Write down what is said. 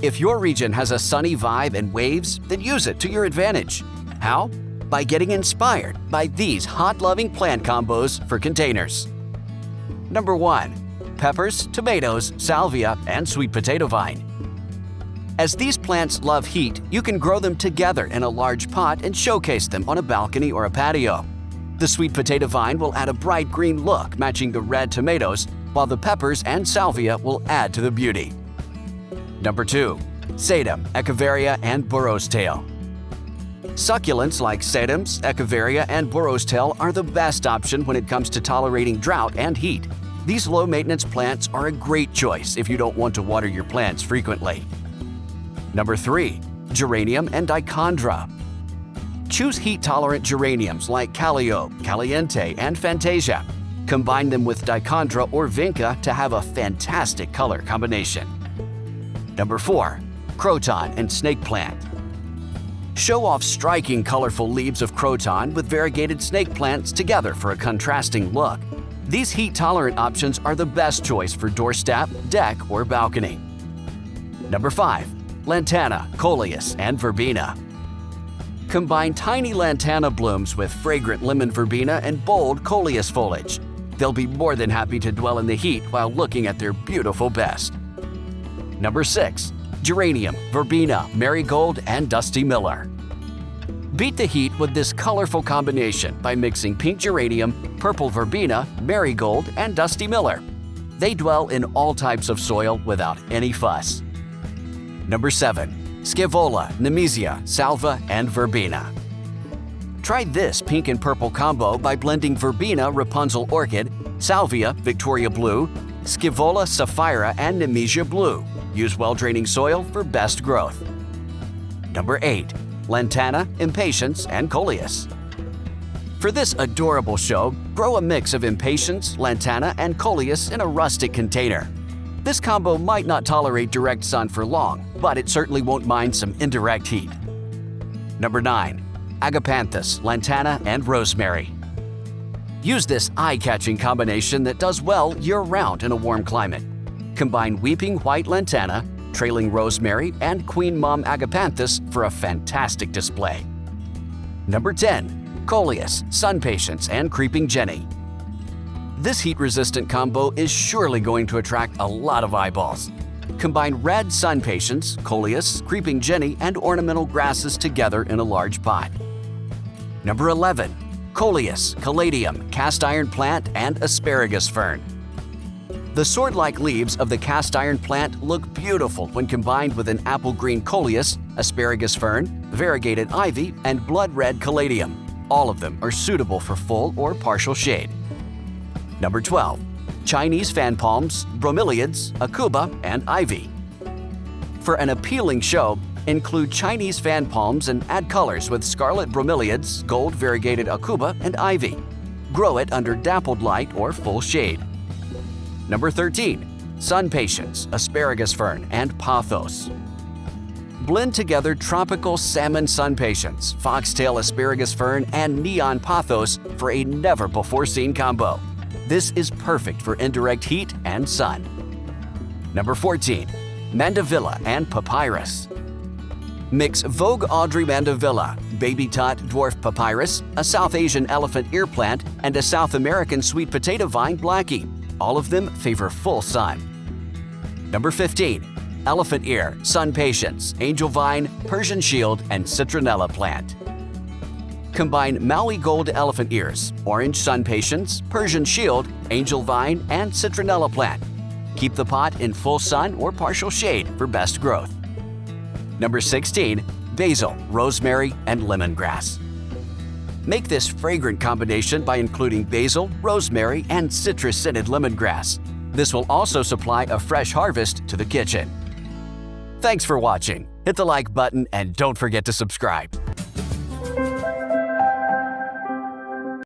If your region has a sunny vibe and waves, then use it to your advantage. How? By getting inspired by these hot-loving plant combos for containers. Number 1. Peppers, tomatoes, salvia, and sweet potato vine. As these plants love heat, you can grow them together in a large pot and showcase them on a balcony or a patio. The sweet potato vine will add a bright green look matching the red tomatoes, while the peppers and salvia will add to the beauty. Number 2. Sedum, Echeveria, and BURRO'S tail. Succulents like sedums, Echeveria, and BURRO'S tail are the best option when it comes to tolerating drought and heat. These low-maintenance plants are a great choice if you don't want to water your plants frequently. Number 3. Geranium and DICHONDRA. Choose heat-tolerant geraniums like CALADIUM, Caliente, and Fantasia. Combine them with DICHONDRA or Vinca to have a fantastic color combination. Number 4. CROTON and snake plant. Show off striking colorful leaves of croton with variegated snake plants together for a contrasting look. These heat-tolerant options are the best choice for doorstep, deck, or balcony. Number 5. Lantana, COLEUS, and Verbena. Combine tiny lantana blooms with fragrant lemon verbena and bold coleus foliage. They'll be more than happy to dwell in the heat while looking at their beautiful best. Number 6. Geranium, verbena, marigold, and dusty miller. Beat the heat with this colorful combination by mixing pink geranium, purple verbena, marigold, and dusty miller. They dwell in all types of soil without any fuss. Number 7. SCAEVOLA, NEMESIA, Salvia, and Verbena. Try this pink and purple combo by blending Verbena Rapunzel Orchid, Salvia Victoria Blue, SCAEVOLA Sapphira, and Nemesia Blue. Use well-draining soil for best growth. Number 8. Lantana, Impatiens, and Coleus. For this adorable show, grow a mix of Impatiens, Lantana, and Coleus in a rustic container. This combo might not tolerate direct sun for long, but it certainly won't mind some indirect heat. Number 9. AGAPANTHUS, Lantana, and Rosemary. Use this eye-catching combination that does well year-round in a warm climate. Combine weeping white lantana, trailing rosemary, and queen mom agapanthus for a fantastic display. Number 10. Coleus, sun patience, and creeping jenny. This heat-resistant combo is surely going to attract a lot of eyeballs. Combine red sun patience, coleus, creeping jenny, and ornamental grasses together in a large pot. Number 11. Coleus, caladium, cast iron plant, and asparagus fern. The sword-like leaves of the cast iron plant look beautiful when combined with an apple green coleus, asparagus fern, variegated ivy, and blood red caladium. All of them are suitable for full or partial shade. Number 12. Chinese fan palms, bromeliads, AUCUBA, and ivy. For an appealing show, include Chinese fan palms and add colors with scarlet bromeliads, gold variegated AUCUBA, and ivy. Grow it under dappled light or full shade. Number 13. Sun patience, asparagus fern, and POTHOS. Blend together tropical salmon sun patience, foxtail asparagus fern, and neon POTHOS for a never-before-seen combo. This is perfect for indirect heat and sun. Number 14. Mandevilla and Papyrus. Mix Vogue Audrey Mandevilla, Baby Tot Dwarf Papyrus, a South Asian elephant ear plant, and a South American sweet potato vine Blackie. All of them favor full sun. Number 15. Elephant ear, sun patience, angel vine, Persian shield, and citronella plant. Combine Maui gold elephant ears, orange sun patience, Persian shield, angel vine, and citronella plant. Keep the pot in full sun or partial shade for best growth. Number 16. Basil, rosemary, and lemongrass. Make this fragrant combination by including basil, rosemary, and citrus-scented lemongrass. This will also supply a fresh harvest to the kitchen. Thanks for watching. Hit the like button and don't forget to subscribe.